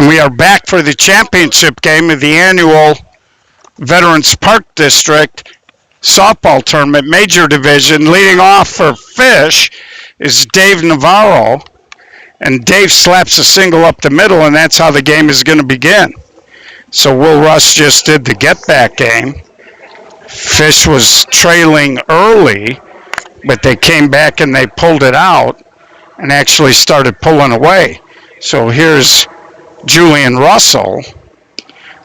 And we are back for the championship game of the annual Veterans Park District softball tournament, major division. Leading off for Fish is Dave Navarro. And Dave slaps a single up the middle, and that's how the game is going to begin. So Will Russ just did the get-back game. Fish was trailing early, but they came back and they pulled it out and actually started pulling away. So here's Julian Russell.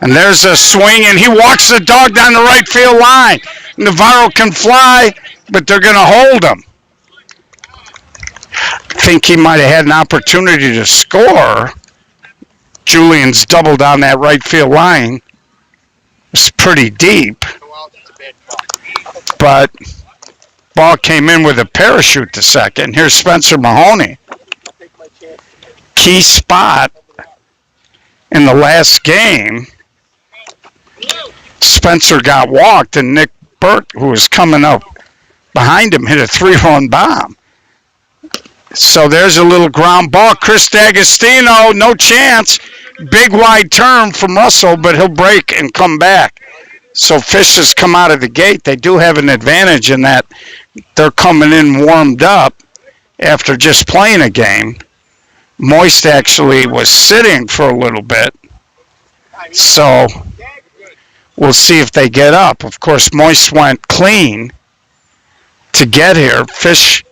And there's a swing, and he walks the dog down the right field line. Navarro can fly, but they're going to hold him. I think he might have had an opportunity to score. Julian's doubled down that right field line. It's pretty deep. But ball came in with a parachute to second. Here's Spencer Mahoney. Key spot in the last game. Spencer got walked, and Nick Burt, who was coming up behind him, hit a 3-run bomb. So there's a little ground ball. Chris D'Agostino, no chance. Big wide turn from Russell, but he'll break and come back. So Fish has come out of the gate. They do have an advantage in that they're coming in warmed up after just playing a game. Moist actually was sitting for a little bit. So we'll see if they get up. Of course, Moist went clean to get here. Fish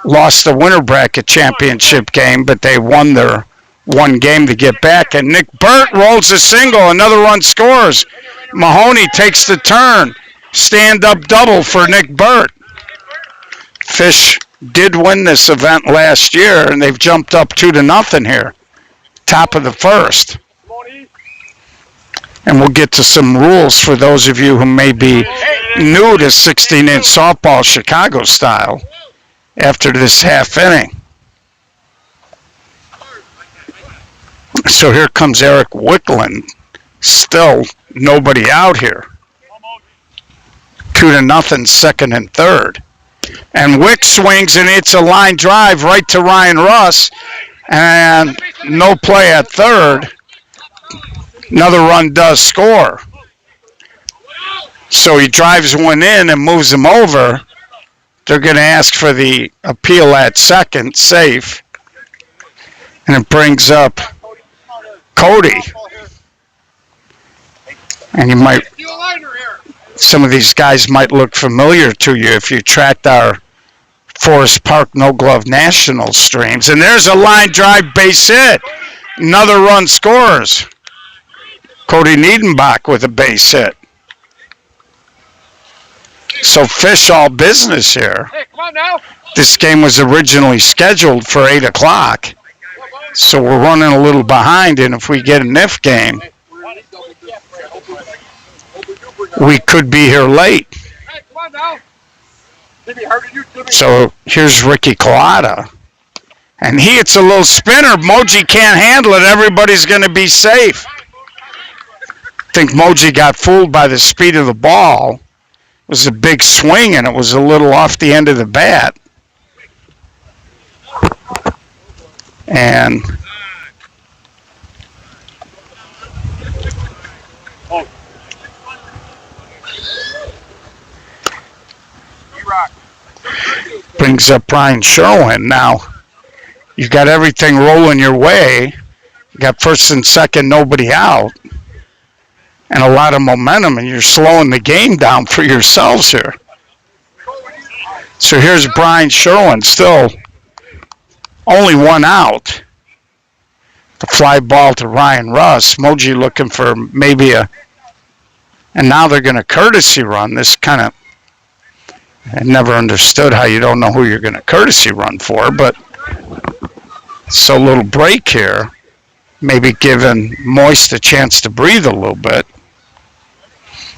lost the winter bracket championship game, but they won their one game to get back. And Nick Burt rolls a single. Another run scores. Mahoney takes the turn. Stand-up double for Nick Burt. Fish did win this event last year, and they've jumped up 2-0 here. Top of the first. And we'll get to some rules for those of you who may be new to 16-inch softball Chicago style after this half inning. So here comes Eric Wickland. Still nobody out here. 2-0, second and third. And Wick swings, and it's a line drive right to Ryan Russ. And no play at third. Another run does score. So he drives one in and moves him over. They're going to ask for the appeal at second, safe. And it brings up Cody. And you might, some of these guys might look familiar to you if you tracked our Forest Park No Glove National streams. And there's a line drive base hit. Another run scores. Cody Niedenbach with a base hit. So Fish all business here. Hey, come on now. This game was originally scheduled for 8 o'clock. So we're running a little behind, and if we get an if game, we could be here late. Hey, come on now. So here's Ricky Collada. And he hits a little spinner. Moji can't handle it. Everybody's going to be safe. I think Moji got fooled by the speed of the ball. It was a big swing, and it was a little off the end of the bat. And brings up Brian Sherwin. Now, you've got everything rolling your way. You got first and second, nobody out. And a lot of momentum, and you're slowing the game down for yourselves here. So here's Brian Sherwin, still only one out. The fly ball to Ryan Russ. Moji looking for maybe a, and now they're going to courtesy run. This kind of, I never understood how you don't know who you're going to courtesy run for, but so little break here. Maybe giving Moist a chance to breathe a little bit.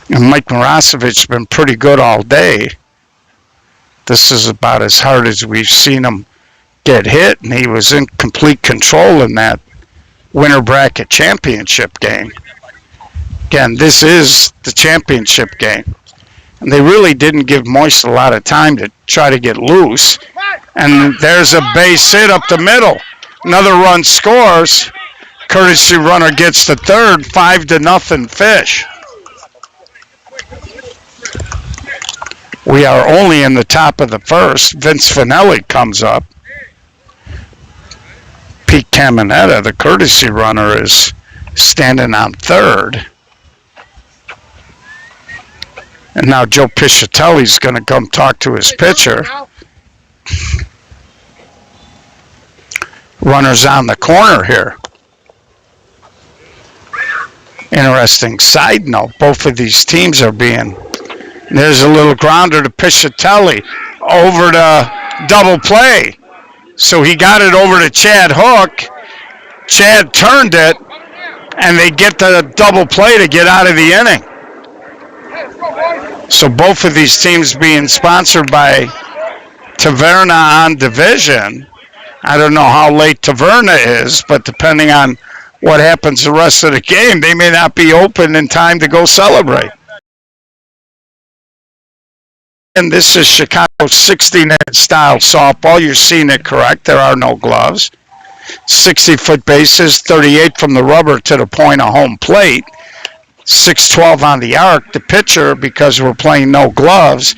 And Mike Marasovich's been pretty good all day. This is about as hard as we've seen him get hit, and he was in complete control in that winter bracket championship game. Again, this is the championship game. And they really didn't give Moist a lot of time to try to get loose. And there's a base hit up the middle. Another run scores. Courtesy runner gets the third, 5-0 Fish. We are only in the top of the first. Vince Finelli comes up. Pete Caminetta, the courtesy runner, is standing on third. And now Joe Piscitelli's going to come talk to his pitcher. Runners on the corner here. Interesting side note, both of these teams are being... There's a little grounder to Piscitelli over to double play. So he got it over to Chad Hook. Chad turned it, and they get the double play to get out of the inning. So both of these teams being sponsored by Taverna on Division. I don't know how late Taverna is, but depending on what happens the rest of the game, they may not be open in time to go celebrate. And this is Chicago 60-net style softball. You're seeing it correct. There are no gloves. 60-foot bases, 38 from the rubber to the point of home plate. 6-12 on the arc. The pitcher, because we're playing no gloves,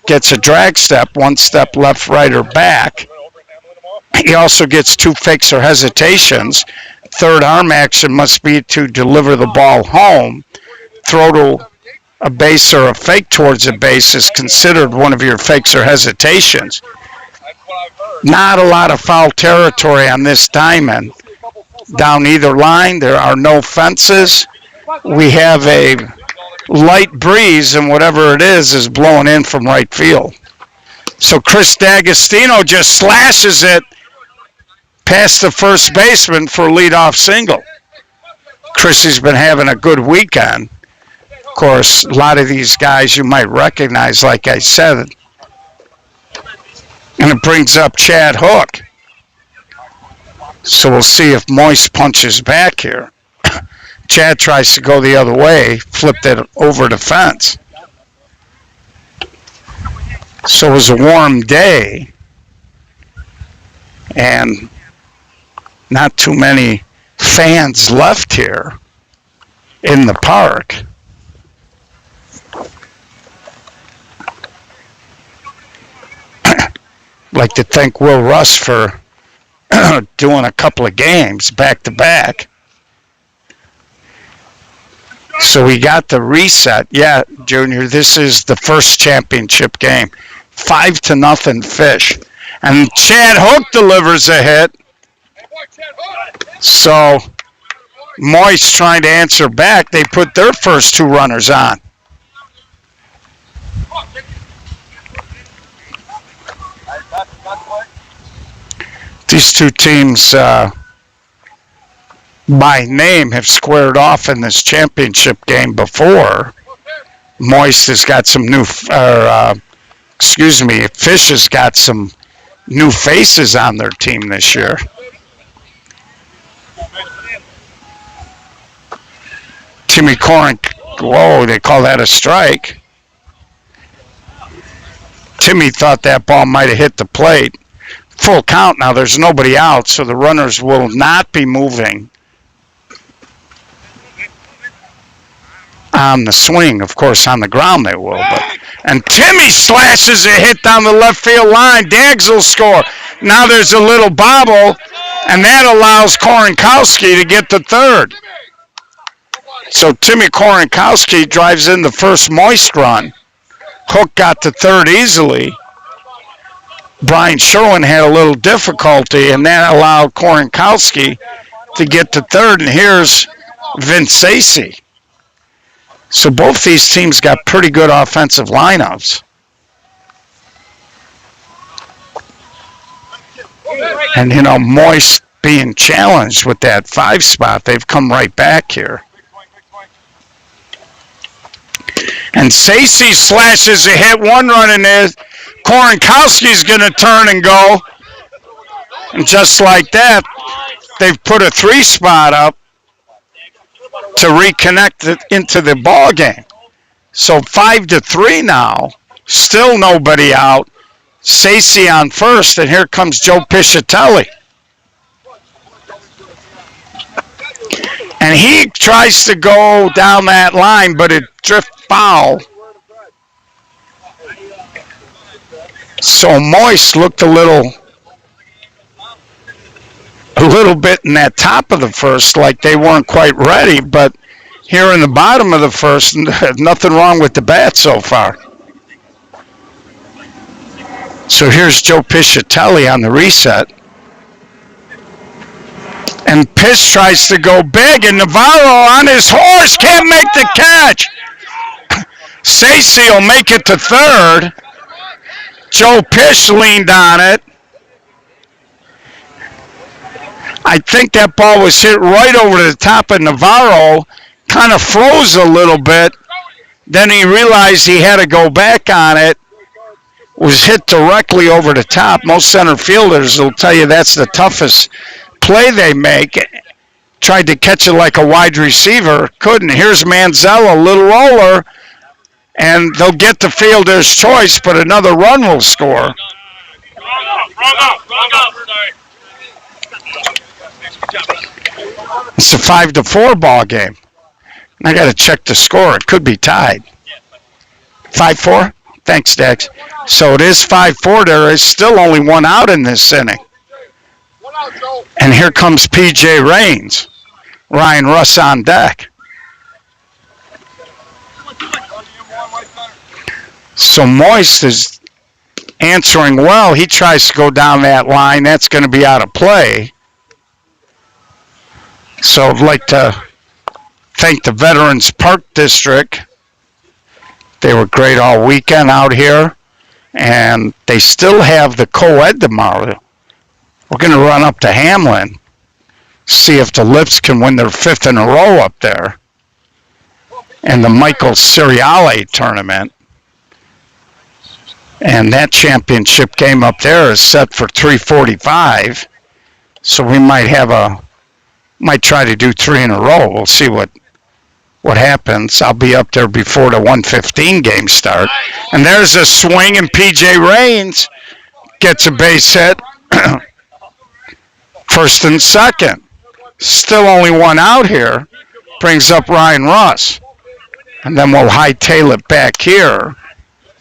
gets a drag step, one step left, right, or back. He also gets 2 fakes or hesitations. Third arm action must be to deliver the ball home. Throw to a base or a fake towards a base is considered one of your fakes or hesitations. Not a lot of foul territory on this diamond. Down either line, there are no fences. We have a light breeze, and whatever it is blowing in from right field. So Chris D'Agostino just slashes it past the first baseman for a leadoff single. Chrissy's been having a good weekend. Of course, a lot of these guys you might recognize, like I said. And it brings up Chad Hook. So we'll see if Moist punches back here. Chad tries to go the other way, flipped it over the fence. So it was a warm day. And not too many fans left here in the park. Like to thank Will Russ for doing a couple of games back to back. So we got the reset. Yeah, Junior, this is the first championship game. 5-0 Fish. And Chad Hook delivers a hit. So Moist trying to answer back. They put their first 2 runners on. These two teams, by name, have squared off in this championship game before. Moist has got some new, Fish has got some new faces on their team this year. Timmy Corin, whoa, they call that a strike. Timmy thought that ball might have hit the plate. Full count now, there's nobody out, so the runners will not be moving on the swing. Of course, on the ground they will. And Timmy slashes a hit down the left field line. Dags will score. Now there's a little bobble, and that allows Korinkowski to get the third. So Timmy Korinkowski drives in the first Moist run. Hook got the third easily. Brian Sherwin had a little difficulty, and that allowed Korinkowski to get to third, and here's Vince Sacy. So both these teams got pretty good offensive lineups. And, Moist being challenged with that 5 spot, they've come right back here. And Sacy slashes a hit, 1 run in there. Korinkowski's going to turn and go. And just like that, they've put a 3 spot up to reconnect it into the ball game. So 5-3 now. Still nobody out. Sacy on first, and here comes Joe Piscitelli. And he tries to go down that line, but it drift foul. So Moist looked a little bit in that top of the first, like they weren't quite ready, but here in the bottom of the first, nothing wrong with the bat so far. So here's Joe Piscitelli on the reset. And Piss tries to go big, and Navarro on his horse can't make the catch. Stacey will make it to third. Joe Pish leaned on it. I think that ball was hit right over the top of Navarro, kind of froze a little bit. Then he realized he had to go back on it. Was hit directly over the top. Most center fielders will tell you that's the toughest play they make. Tried to catch it like a wide receiver, couldn't. Here's Manziel, a little roller, and they'll get the fielder's choice, but another run will score. It's a 5-4 ball game. I got to check the score. It could be tied. 5-4? Thanks, Dex. So it is 5-4. There is still only one out in this inning. And here comes P.J. Raines. Ryan Russ on deck. So Moist is answering well. He tries to go down that line. That's going to be out of play. So I'd like to thank the Veterans Park District. They were great all weekend out here. And they still have the co-ed tomorrow. We're going to run up to Hamlin, see if the Lips can win their 5th in a row up there. And the Michael Ciriale tournament. And that championship game up there is set for 3:45. So we might try to do 3 in a row. We'll see what happens. I'll be up there before the 1:15 game start. And there's a swing, and P.J. Raines gets a base hit. First and second. Still only one out here. Brings up Ryan Russ. And then we'll hightail it back here.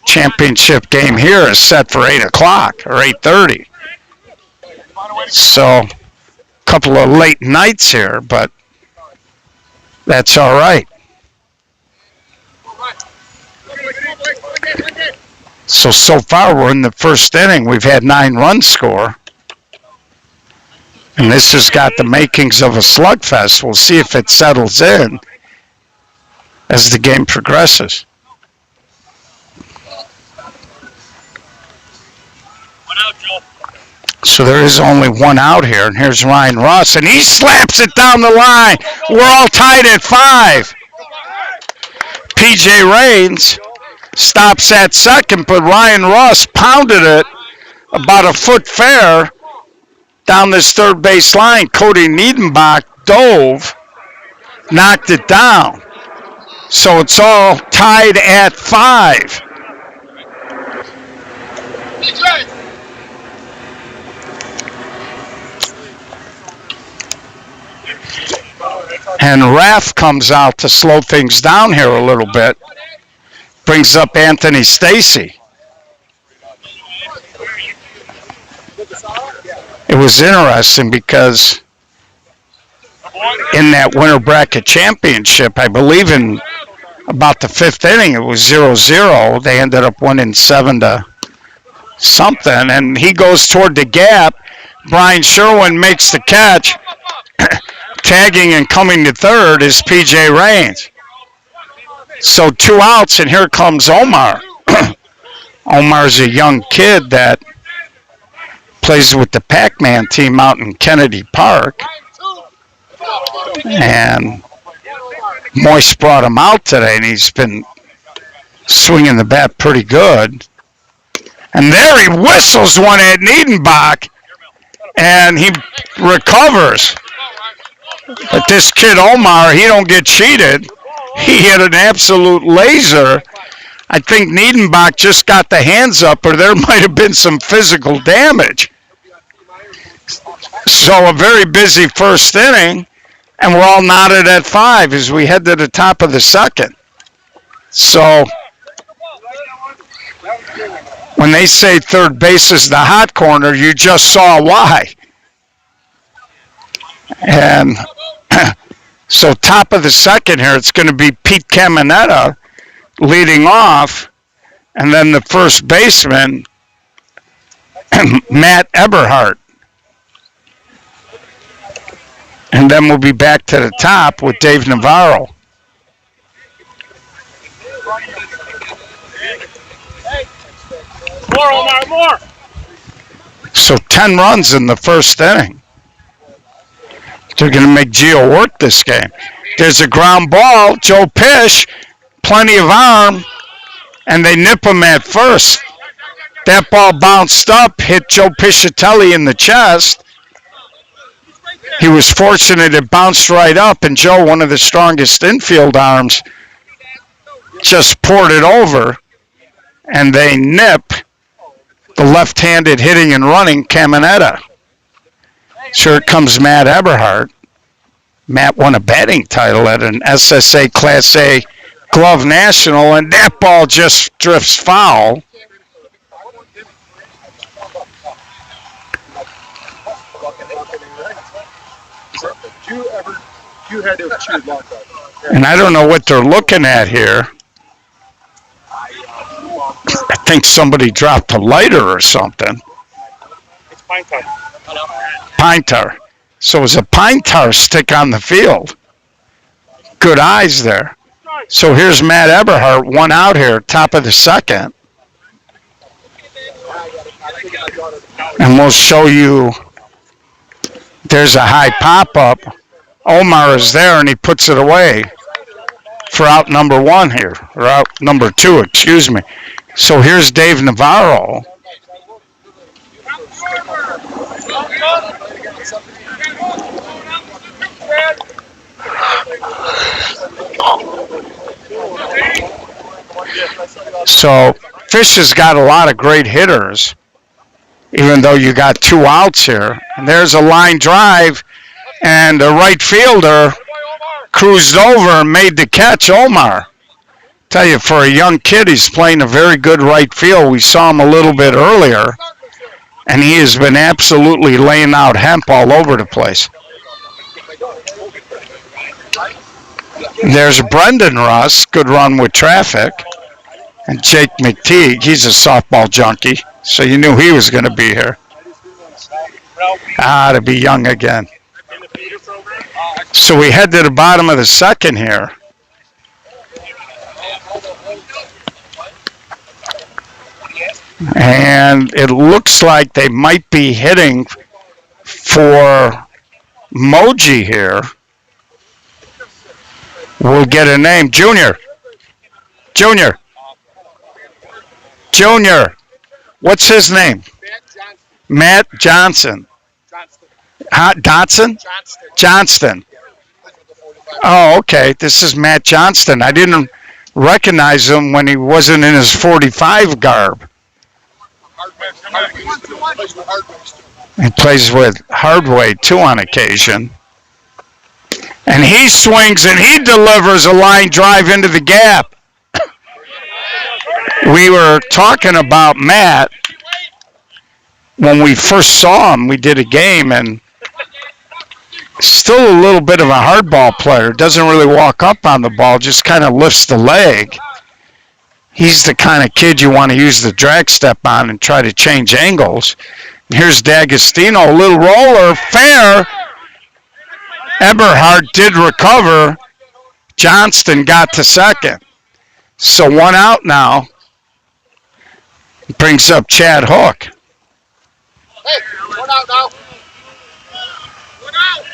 Championship game here is set for 8 o'clock or 8:30. So a couple of late nights here, but that's all right. So far we're in the first inning. We've had 9 runs score. And this has got the makings of a slugfest. We'll see if it settles in as the game progresses. So there is only one out here, and here's Ryan Russ, and he slaps it down the line. We're all tied at 5. P.J. Raines stops at second, but Ryan Russ pounded it about a foot fair down this third base line. Cody Niedenbach dove, knocked it down. So it's all tied at 5. And Raff comes out to slow things down here a little bit. Brings up Anthony Stacey. It was interesting because in that winter bracket championship, I believe in about the 5th inning, it was 0-0. They ended up winning 7-something, and he goes toward the gap. Brian Sherwin makes the catch. Tagging and coming to third is P.J. Raines. So 2 outs, and here comes Omar. Omar's a young kid that plays with the Pac-Man team out in Kennedy Park. And Moist brought him out today, and he's been swinging the bat pretty good. And there he whistles one at Niedenbach, and he recovers. But this kid Omar, he don't get cheated. He hit an absolute laser. I think Niedenbach just got the hands up, or there might have been some physical damage. So a very busy first inning. And we're all knotted at 5 as we head to the top of the second. So when they say third base is the hot corner, you just saw why. And so top of the second here, it's going to be Pete Caminetta leading off, and then the first baseman, Matt Eberhardt. And then we'll be back to the top with Dave Navarro. More, Omar, more. So 10 runs in the first inning. They're going to make Gio work this game. There's a ground ball. Joe Pish, plenty of arm, and they nip him at first. That ball bounced up, hit Joe Piscitelli in the chest. He was fortunate it bounced right up, and Joe, one of the strongest infield arms, just poured it over, and they nip the left-handed hitting and running Caminetta. Here comes Matt Eberhardt. Matt won a batting title at an SSA Class A Glove National, and that ball just drifts foul. And I don't know what they're looking at here. I think somebody dropped a lighter or something. It's pine tar. Pine tar. So it was a pine tar stick on the field. Good eyes there. So here's Matt Eberhardt, one out here, top of the second. And we'll show you, there's a high pop-up. Omar is there, and he puts it away for out number 1 here, or out number 2, excuse me. So here's Dave Navarro. So Fish has got a lot of great hitters, even though you got 2 outs here. And there's a line drive, and a right fielder cruised over and made the catch, Omar. Tell you, for a young kid, he's playing a very good right field. We saw him a little bit earlier, and he has been absolutely laying out hemp all over the place. There's Brendan Russ, good run with traffic. And Jake McTeague, he's a softball junkie, so you knew he was going to be here. To be young again. So we head to the bottom of the second here. And it looks like they might be hitting for Moji here. We'll get a name. Junior. What's his name? Matt Johnson. Dotson? Johnston. Oh, okay. This is Matt Johnston. I didn't recognize him when he wasn't in his 45 garb. He plays with Hardway, too, on occasion. And he swings and he delivers a line drive into the gap. We were talking about Matt when we first saw him. We did a game, and still a little bit of a hardball player. Doesn't really walk up on the ball, just kind of lifts the leg. He's the kind of kid you want to use the drag step on and try to change angles. Here's D'Agostino, a little roller, fair. Eberhardt did recover. Johnston got to second. So 1 out now. Brings up Chad Hook. Hey, 1 out now. 1 out.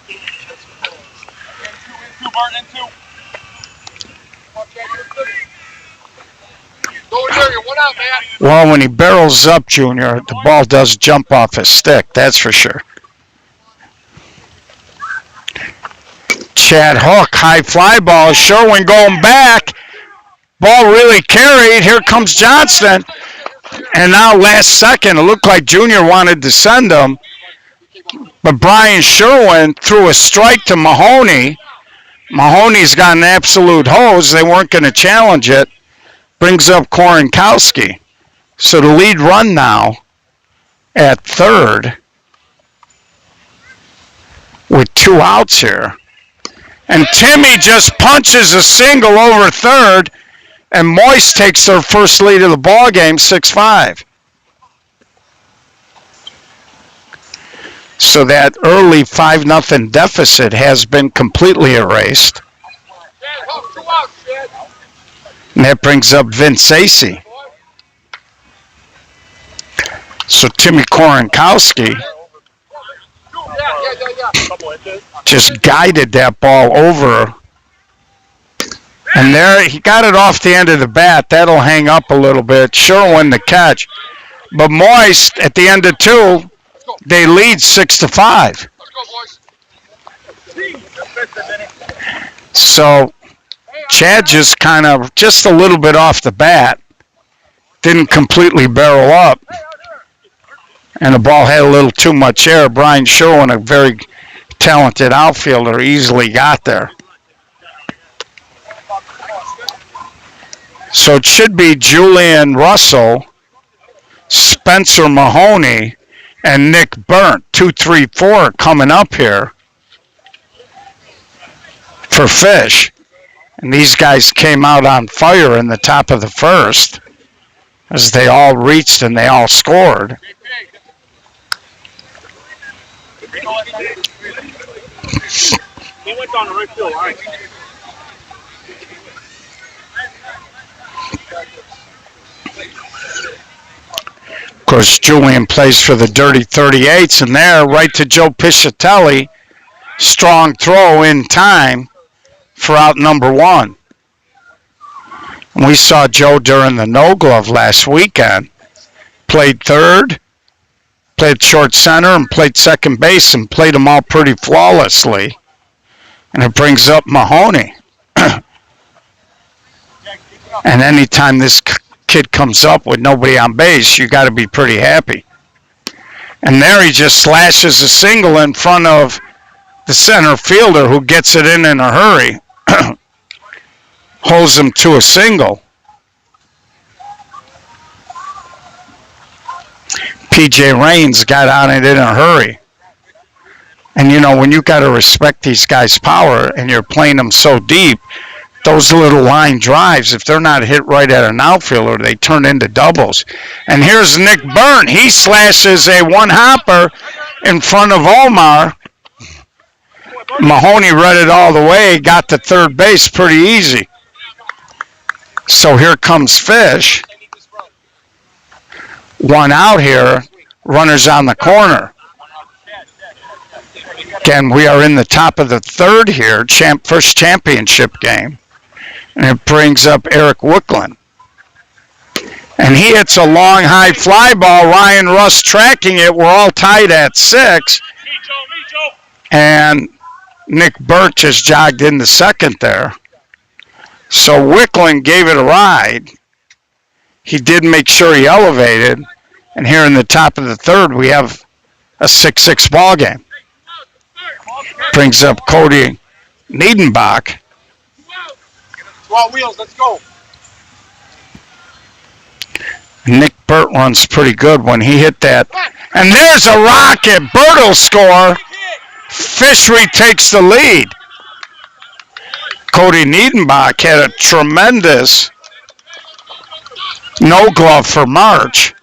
In 2, Martin, in 2. Go in here, you're 1 out, man. Well, when he barrels up, Junior, the ball does jump off his stick, that's for sure. Chad Hook, high fly ball. Sherwin going back. Ball really carried. Here comes Johnston. And now last second, it looked like Junior wanted to send him. But Brian Sherwin threw a strike to Mahoney. Mahoney's got an absolute hose. They weren't going to challenge it. Brings up Korenkowski. So the lead run now at third with 2 outs here. And Timmy just punches a single over third, and Moist takes their first lead of the ball game, 6-5. So that early 5-0 deficit has been completely erased. And that brings up Vince Acey. So Timmy Korenkowski just guided that ball over. And there, he got it off the end of the bat. That'll hang up a little bit. Sherwin the catch. But Moist, at the end of 2, they lead 6-5. So Chad just kind of, just a little bit off the bat, didn't completely barrel up. And the ball had a little too much air. Brian Sherwin, a very talented outfielder, easily got there. So it should be Julian Russell, Spencer Mahoney, and Nick Burnt, 2, 3, 4 coming up here for Fish. And these guys came out on fire in the top of the first as they all reached and they all scored. He went down the right field line. Of course, Julian plays for the Dirty 38s, and there, right to Joe Piscitelli. Strong throw in time for out number 1. And we saw Joe during the No Glove last weekend. Played third, played short center, and played second base, and played them all pretty flawlessly. And it brings up Mahoney. And anytime this kid comes up with nobody on base, you got to be pretty happy. And there he just slashes a single in front of the center fielder, who gets it in a hurry. Holds him to a single. P.J. Raines got on it in a hurry. And, you know, when you got to respect these guys' power and you're playing them so deep, those little line drives, if they're not hit right at an outfielder, they turn into doubles. And here's Nick Burnt. He slashes a one-hopper in front of Omar. Mahoney read it all the way, got to third base pretty easy. So here comes Fish. 1 out here, runners on the corner. Again, we are in the top of the third here, first championship game. And it brings up Eric Wicklund. And he hits a long, high fly ball. Ryan Russ tracking it. We're all tied at 6. And Nick Burnt just jogged into second there. So Wicklund gave it a ride. He did make sure he elevated. And here in the top of the third, we have a 6-6 ball game. Brings up Cody Niedenbach. 12 wheels, let's go. Nick Burt runs pretty good when he hit that. And there's a rocket. Burt will score. Fish retakes the lead. Cody Niedenbach had a tremendous no glove for March.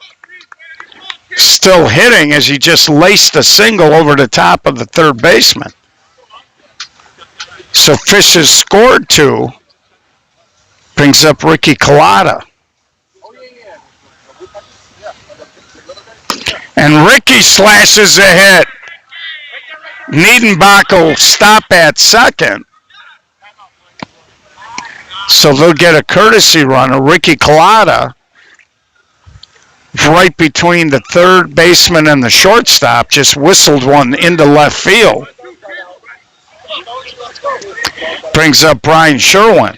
Still hitting as he just laced a single over the top of the third baseman. So Fish has scored 2. Brings up Ricky Collada. And Ricky slashes a hit. Niedenbach will stop at second. So they'll get a courtesy runner. Ricky Collada, right between the third baseman and the shortstop, just whistled one into left field. Brings up Brian Sherwin.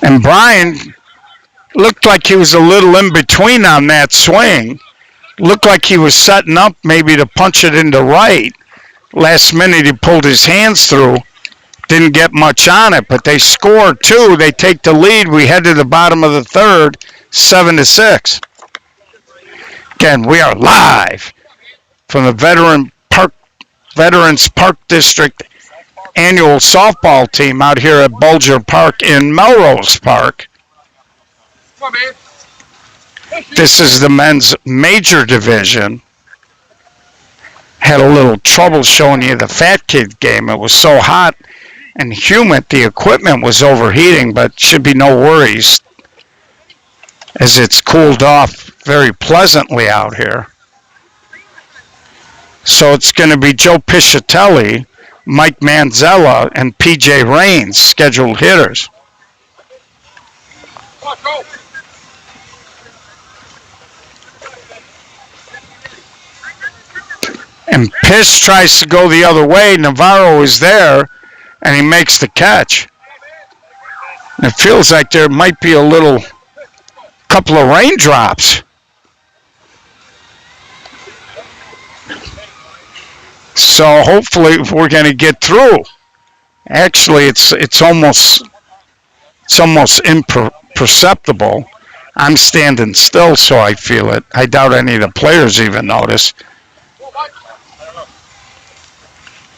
And Brian looked like he was a little in between on that swing. Looked like he was setting up maybe to punch it into right. Last minute he pulled his hands through. Didn't get much on it, but they scored two. They take the lead. We head to the bottom of the third, 7-6. Again, we are live from the Veterans Park District annual softball team out here at Bulger Park in Melrose Park. This is the men's major division. Had a little trouble showing you the Fat Kid game. It was so hot and humid, the equipment was overheating, but should be no worries as it's cooled off very pleasantly out here. So it's going to be Joe Piscitelli, Mike Manzella, and PJ Raines, scheduled hitters. And Piss tries to go the other way. Navarro is there, and he makes the catch. And it feels like there might be a couple of raindrops. So hopefully we're going to get through. Actually, it's almost imperceptible. I'm standing still, so I feel it. I doubt any of the players even notice.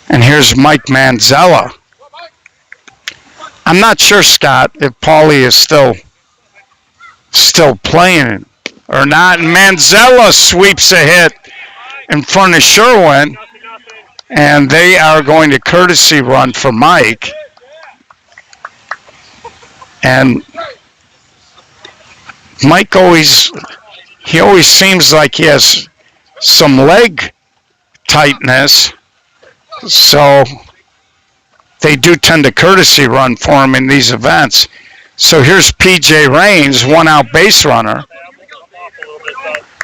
And here's Mike Manzella. I'm not sure, Scott, if Paulie is still playing or not. And Manzella sweeps a hit in front of Sherwin. And they are going to courtesy run for Mike. And Mike always seems like he has some leg tightness. So they do tend to courtesy run for him in these events. So here's PJ Raines, one out base runner.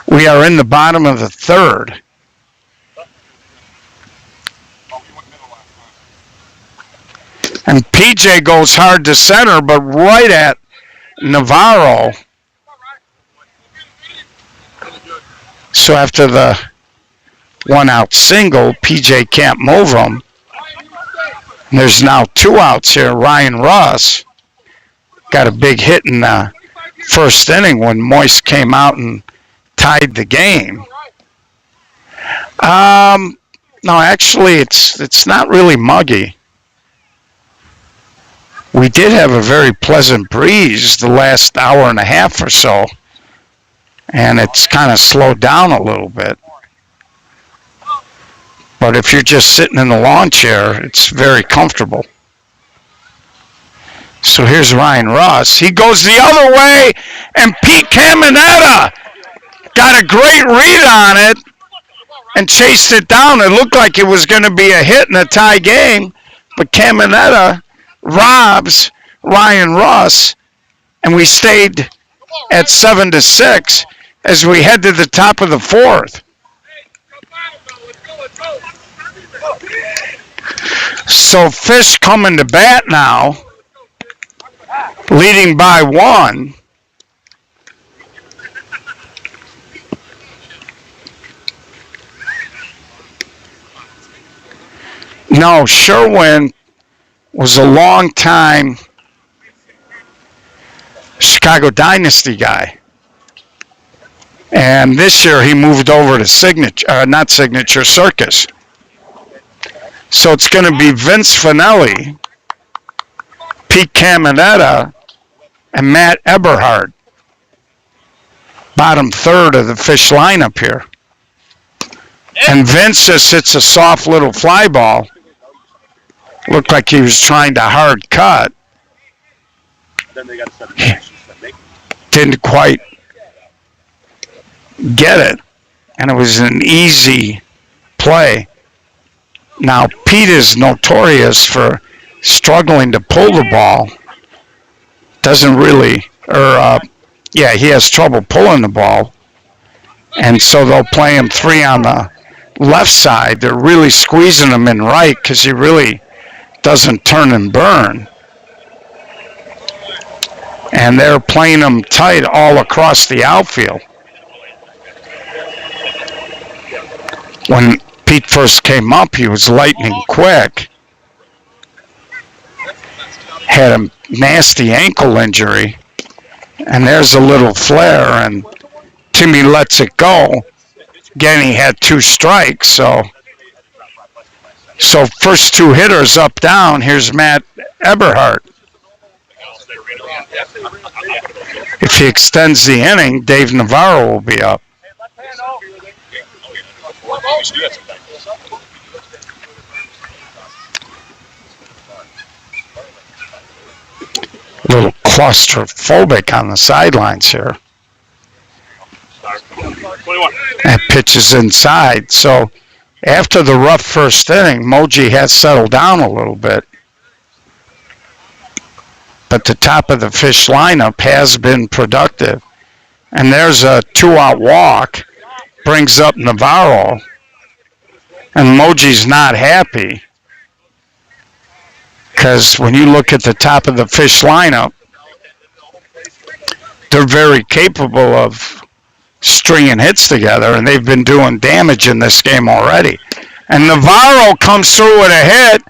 We are in the bottom of the third. And PJ goes hard to center, but right at Navarro. So after the one out single, PJ can't move him. And there's now two outs here. Ryan Ross got a big hit in the first inning when Moist came out and tied the game. No, actually, it's not really muggy. We did have a very pleasant breeze the last hour and a half or so, and it's kind of slowed down a little bit. But if you're just sitting in the lawn chair, it's very comfortable. So here's Ryan Ross. He goes the other way, and Pete Caminetta got a great read on it and chased it down. It looked like it was going to be a hit in a tie game, but Caminetta robs Ryan Ross, and we stayed at 7-6 as we head to the top of the fourth. So Fish coming to bat now, leading by one. No, Sherwin was a long time Chicago Dynasty guy. And this year he moved over to Circus. So it's going to be Vince Finelli, Pete Caminetta, and Matt Eberhard. Bottom third of the Fish lineup here. And Vince just hits a soft little fly ball. Looked like he was trying to hard cut. Didn't quite get it. And it was an easy play. Now, Pete is notorious for struggling to pull the ball. He has trouble pulling the ball. And so they'll play him three on the left side. They're really squeezing him in right because he really doesn't turn and burn. And they're playing them tight all across the outfield. When Pete first came up, he was lightning quick. Had a nasty ankle injury. And there's a little flare, and Timmy lets it go. Again, he had 2 strikes, so first 2 hitters up down. Here's Matt Eberhardt. If he extends the inning, Dave Navarro will be up. A little claustrophobic on the sidelines here. That pitch is inside. So after the rough first inning, Moji has settled down a little bit. But the top of the Fish lineup has been productive. And there's a 2-out walk. Brings up Navarro. And Moji's not happy. Because when you look at the top of the Fish lineup, they're very capable of stringing hits together, and they've been doing damage in this game already. And Navarro comes through with a hit.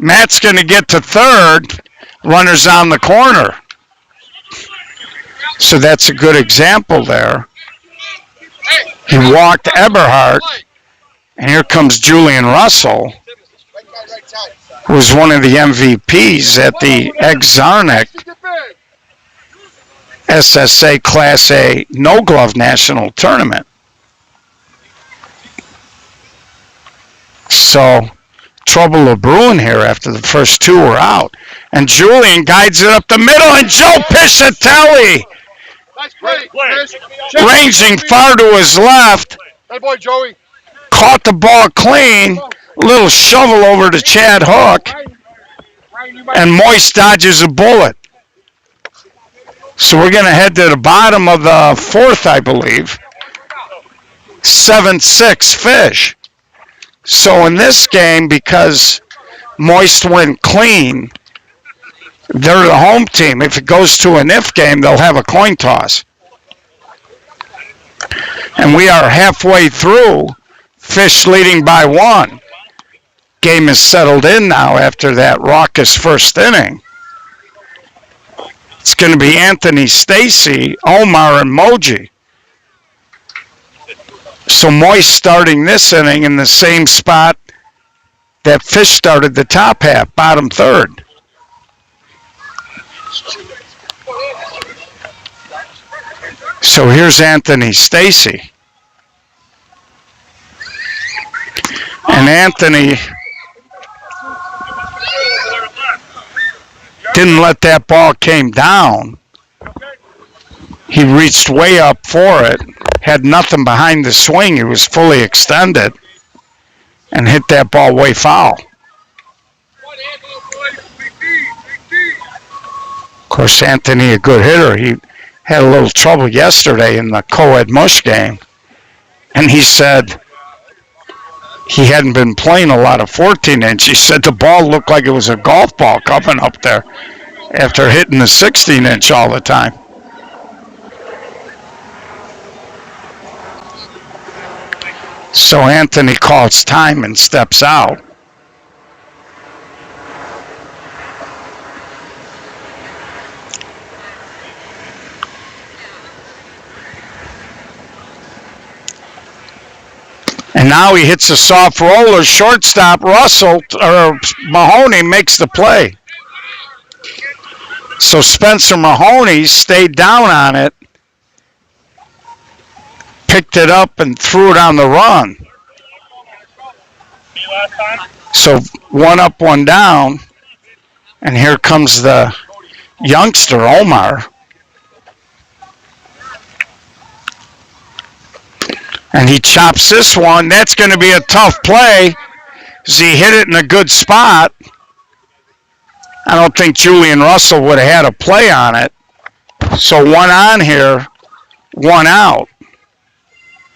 Matt's going to get to third. Runner's on the corner. So that's a good example there. He walked Eberhardt, and here comes Julian Russell, who was one of the MVPs at the Exarnic SSA Class A No Glove National Tournament. So trouble of brewing here after the first 2 were out. And Julian guides it up the middle, and Joe Piscitelli, ranging far to his left, caught the ball clean. A little shovel over to Chad Hook, and Moist dodges a bullet. So we're going to head to the bottom of the 4th, I believe. 7-6 Fish. So in this game, because Moist went clean, they're the home team. If it goes to an if game, they'll have a coin toss. And we are halfway through, Fish leading by 1. Game is settled in now after that raucous first inning. It's going to be Anthony Stacy, Omar, and Moji. So Moist starting this inning in the same spot that Fish started the top half, bottom 3rd. So here's Anthony Stacy. And Anthony didn't let that ball came down. He reached way up for it, had nothing behind the swing. He was fully extended and hit that ball way foul. Of course, Anthony, a good hitter. He had a little trouble yesterday in the co-ed mush game. And he said he hadn't been playing a lot of 14-inch. He said the ball looked like it was a golf ball coming up there after hitting the 16-inch all the time. So Anthony calls time and steps out. And now he hits a soft roller. Shortstop Mahoney makes the play. So Spencer Mahoney stayed down on it, picked it up, and threw it on the run. So 1 up, 1 down. And here comes the youngster, Omar. And he chops this one. That's going to be a tough play as he hit it in a good spot. I don't think Julian Russell would have had a play on it. So 1 on here, 1 out.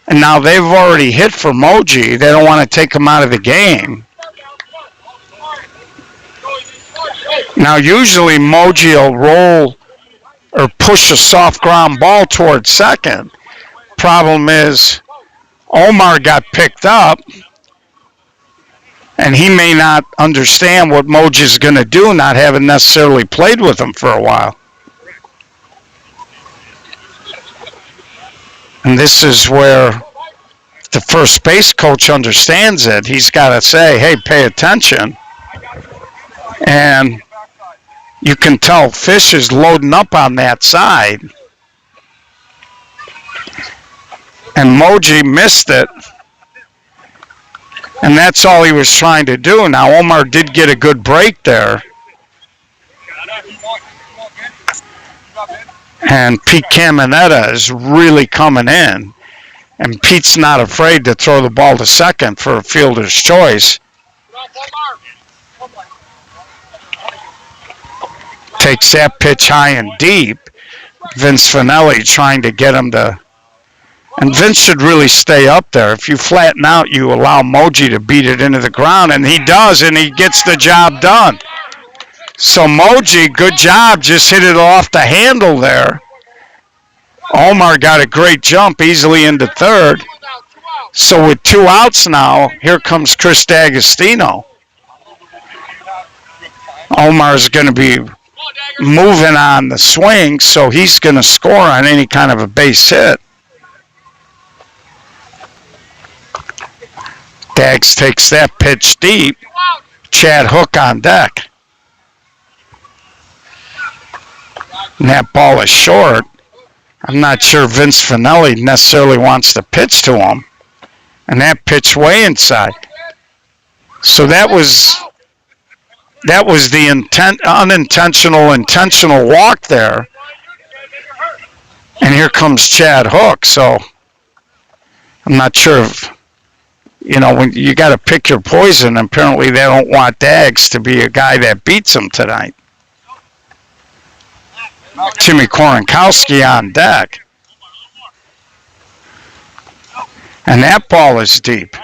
And now they've already hit for Moji. They don't want to take him out of the game. Now usually Moji will roll or push a soft ground ball towards second. Problem is, Omar got picked up, and he may not understand what Moji's going to do, not having necessarily played with him for a while. And this is where the first base coach understands it. He's got to say, hey, pay attention. And you can tell Fish is loading up on that side. And Moji missed it. And that's all he was trying to do. Now, Omar did get a good break there. And Pete Caminetta is really coming in. And Pete's not afraid to throw the ball to second for a fielder's choice. Takes that pitch high and deep. Vince Finelli trying to get him to... And Vince should really stay up there. If you flatten out, you allow Moji to beat it into the ground, and he does, and he gets the job done. So Moji, good job, just hit it off the handle there. Omar got a great jump easily into third. So with 2 outs now, here comes Chris D'Agostino. Omar's going to be moving on the swing, so he's going to score on any kind of a base hit. Dags takes that pitch deep. Chad Hook on deck. And that ball is short. I'm not sure Vince Finelli necessarily wants to pitch to him. And that pitch way inside. So that was the unintentional, intentional walk there. And here comes Chad Hook. So I'm not sure if, you know, when you got to pick your poison, apparently they don't want Dags to be a guy that beats them tonight. Jimmy Koronkowski on deck. And that ball is deep.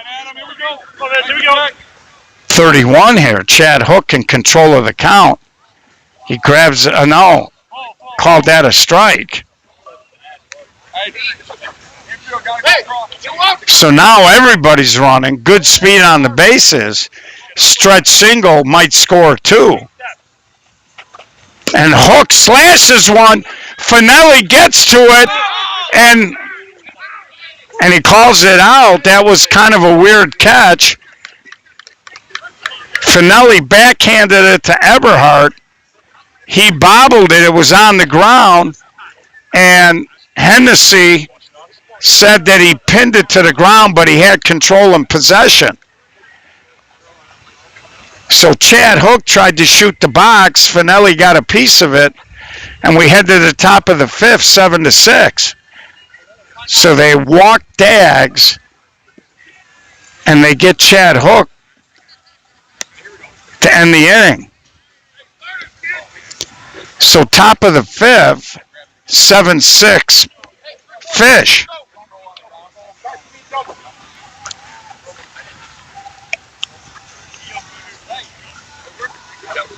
31 here. Chad Hook in control of the count. He grabs, no, called that a strike. So now everybody's running. Good speed on the bases. Stretch single might score 2. And Hook slashes one. Finelli gets to it, and he calls it out. That was kind of a weird catch. Finelli backhanded it to Eberhardt. He bobbled it. It was on the ground, and Hennessy said that he pinned it to the ground, but he had control and possession. So Chad Hook tried to shoot the box. Finelli got a piece of it, and we head to the top of the 5th, 7-6. So they walk Dags, and they get Chad Hook to end the inning. So top of the 5th, 7-6, Fish.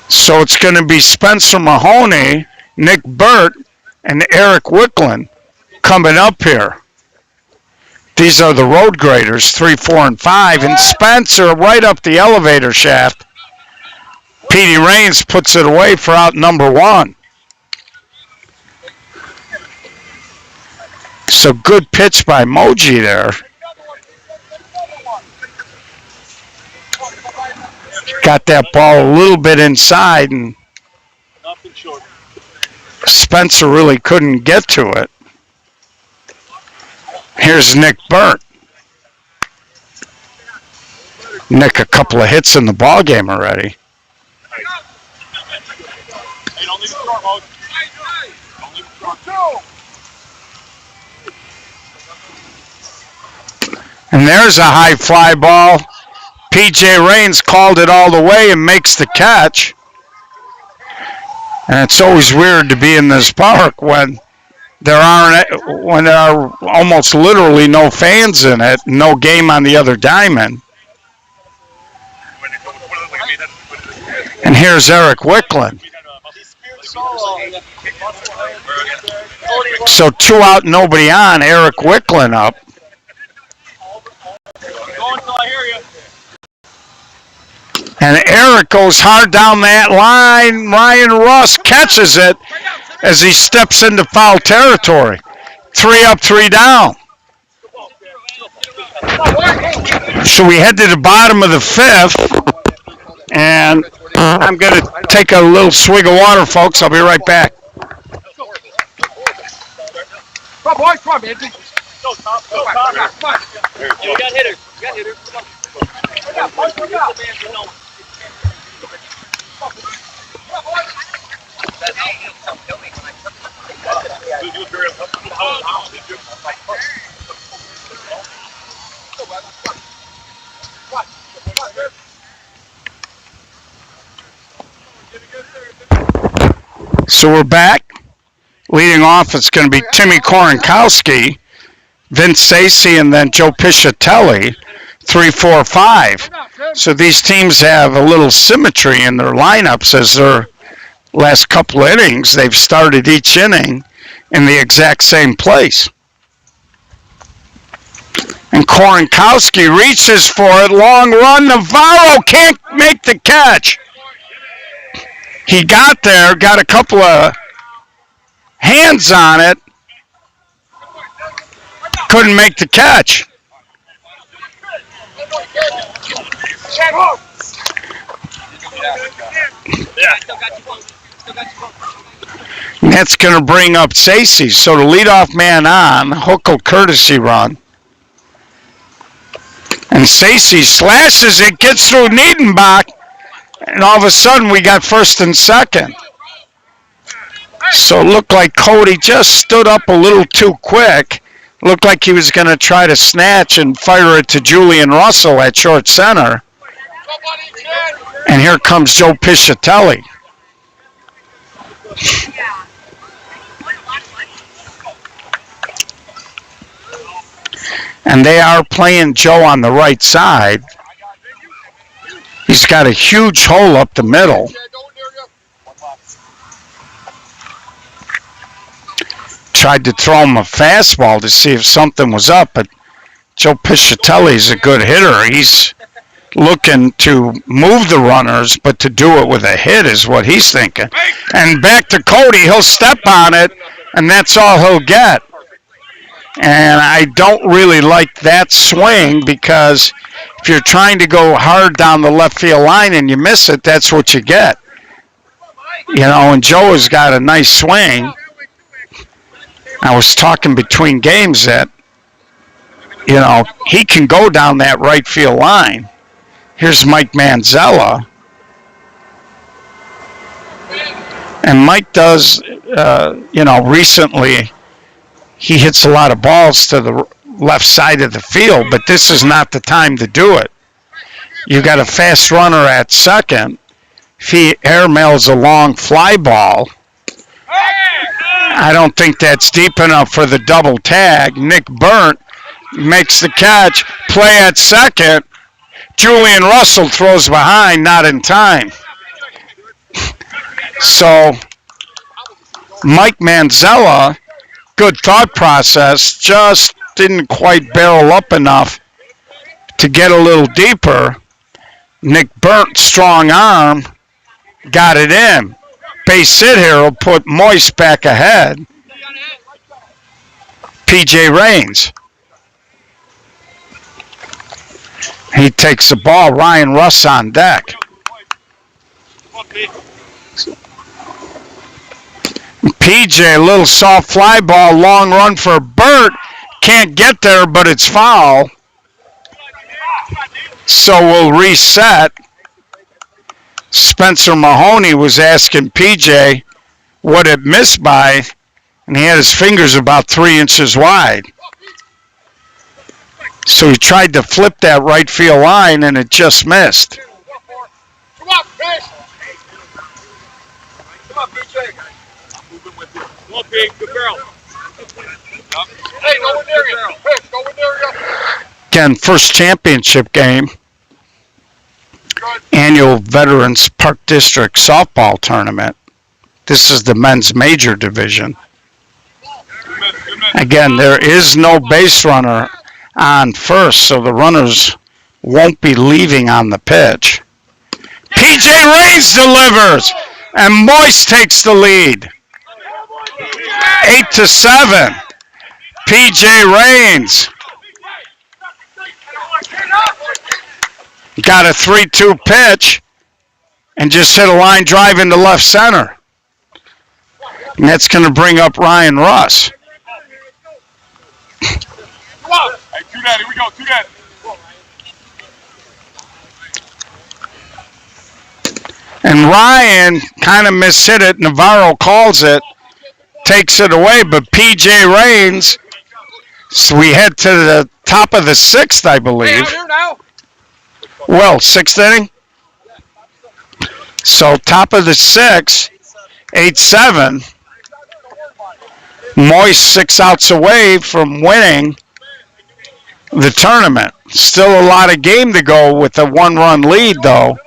So it's going to be Spencer Mahoney, Nick Burt, and Eric Wicklund coming up here. These are the road graders, 3, 4, and 5. And Spencer right up the elevator shaft. Petey Raines puts it away for out number 1. So good pitch by Moji there. Got that ball a little bit inside, and Spencer really couldn't get to it. Here's Nick Burt. Nick, a couple of hits in the ball game already. And there's a high fly ball. P.J. Raines called it all the way and makes the catch. And it's always weird to be in this park when there are almost literally no fans in it, no game on the other diamond. And here's Eric Wicklund. So 2 out, nobody on. Eric Wicklund up. Go until I hear you. And Eric goes hard down that line. Ryan Russ catches it as he steps into foul territory. 3 up, 3 down. So we head to the bottom of the 5th. And I'm going to take a little swig of water, folks. I'll be right back. Come on, boys. Come on, man. Go, Tom. Go, Tom. Come on. Yeah, we got hitters. We got hitters. Come on. Look out, boys. Look out. So we're back. Leading off, it's going to be Timmy Korenkowski, Vince Sacy, and then Joe Piscitelli, 3, 4, 5. So these teams have a little symmetry in their lineups as their last couple of innings. They've started each inning in the exact same place. And Korenkowski reaches for it. Long run. Navarro can't make the catch. He got there, got a couple of hands on it. Couldn't make the catch. And that's going to bring up Sacy. So the leadoff man on, Huckel courtesy run. And Sacy slashes it, gets through Niedenbach, and all of a sudden we got first and second. So it looked like Cody just stood up a little too quick. Looked like he was going to try to snatch and fire it to Julian Russell at short center. And here comes Joe Piscitelli. And they are playing Joe on the right side. He's got a huge hole up the middle. Tried to throw him a fastball to see if something was up, but Joe Piscitelli is a good hitter. He's looking to move the runners, but to do it with a hit is what he's thinking. And back to Cody. He'll step on it, and that's all he'll get. And I don't really like that swing because if you're trying to go hard down the left field line and you miss it, that's what you get. You know, and Joe has got a nice swing. I was talking between games that, you know, he can go down that right field line. Here's Mike Manzella. And Mike does, you know, recently he hits a lot of balls to the left side of the field, but this is not the time to do it. You got a fast runner at second. If he airmails a long fly ball, I don't think that's deep enough for the double tag. Nick Burnt makes the catch. Play at second. Julian Russell throws behind, not in time. So Mike Manzella, good thought process, just didn't quite barrel up enough to get a little deeper. Nick Burnt, strong arm, got it in. Base hit here will put Moist back ahead. P.J. Raines. He takes the ball. Ryan Russ on deck. P.J. a little soft fly ball, long run for Burt. Can't get there, but it's foul. So we'll reset. Spencer Mahoney was asking PJ what it missed by, and he had his fingers about 3 inches wide. So he tried to flip that right field line, and it just missed. Come on, Chris. Come on, PJ. Come on, Pete. Good girl. Hey, go in there. Chris, go in there. Again, first championship game. Annual Veterans Park District softball tournament. This is the men's major division. Good miss, good miss. Again, there is no base runner on first, so the runners won't be leaving on the pitch. PJ Raines delivers, and Moist takes the lead. 8-7. PJ Raines got a 3-2 pitch and just hit a line drive into left center. And that's going to bring up Ryan Russ. Come on. Hey, two daddy, we go, two daddy. And Ryan kind of mishit it. Navarro calls it, takes it away, but PJ Raines, so we head to the top of the sixth, I believe. Well, sixth inning. So top of the sixth, 8-7. Moist 6 outs away from winning the tournament. Still a lot of game to go with a 1-run lead, though.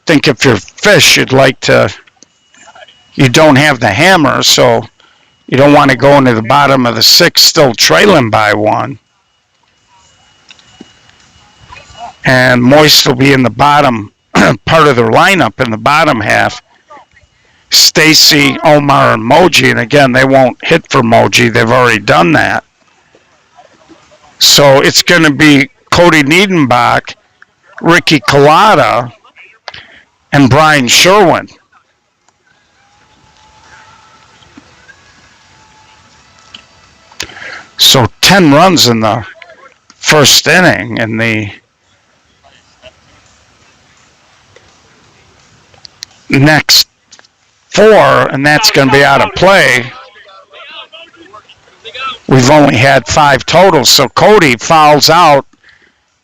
Think if you're Fish, you'd like to. You don't have the hammer, so you don't want to go into the bottom of the sixth still trailing by 1. And Moist will be in the bottom part of their lineup in the bottom half. Stacy, Omar, and Moji, and again, they won't hit for Moji. They've already done that. So it's going to be Cody Niedenbach, Ricky Collada, and Brian Sherwin. So 10 runs in the first inning, and the next 4, and that's going to be out of play. We've only had 5 total, so Cody fouls out.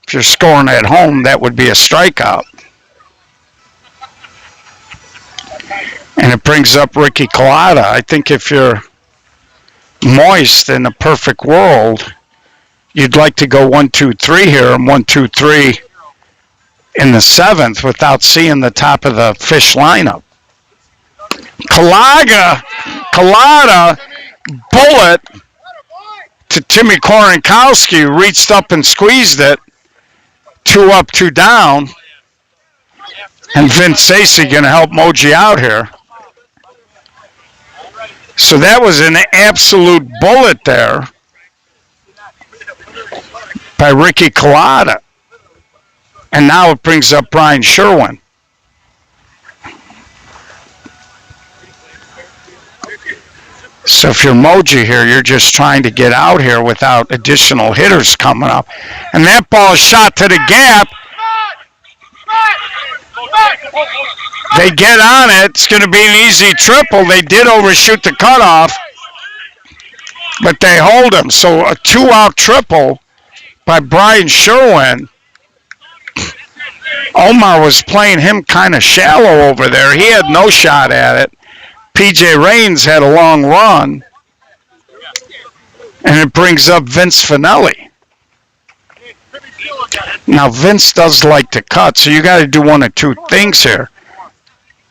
If you're scoring at home, that would be a strikeout. And it brings up Ricky Collada. I think if you're Moist in a perfect world, you'd like to go 1-2-3 here and 1-2-3 in the 7th without seeing the top of the Fish lineup. Collada, bullet to Timmy Korenkowski, reached up and squeezed it. 2 up, 2 down. And Vince Stacy going to help Moji out here. So that was an absolute bullet there by Ricky Collada. And now it brings up Brian Sherwin. So if you're Moji here, you're just trying to get out here without additional hitters coming up. And that ball is shot to the gap. They get on it. It's going to be an easy triple. They did overshoot the cutoff, but they hold him. So a 2-out triple by Brian Sherwin. Omar was playing him kind of shallow over there. He had no shot at it. PJ Raines had a long run, and it brings up Vince Finelli. Now, Vince does like to cut, so you got to do one of 2 things here.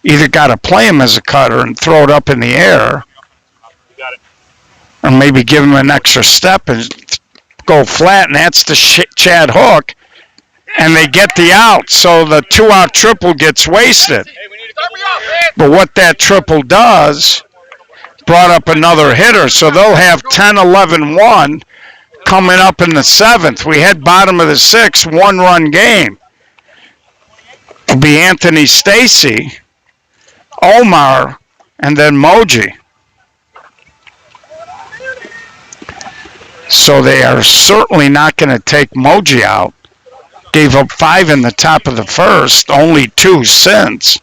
Either got to play him as a cutter and throw it up in the air, or maybe give him an extra step and go flat, and that's the Chad Hook, and they get the out, so the 2-out triple gets wasted. But what that triple does, brought up another hitter, so they'll have 10-11-1 coming up in the 7th. We had bottom of the 6th, 1-run game. It'll be Anthony Stacy, Omar, and then Moji. So they are certainly not going to take Moji out. Gave up 5 in the top of the first, only 2 since.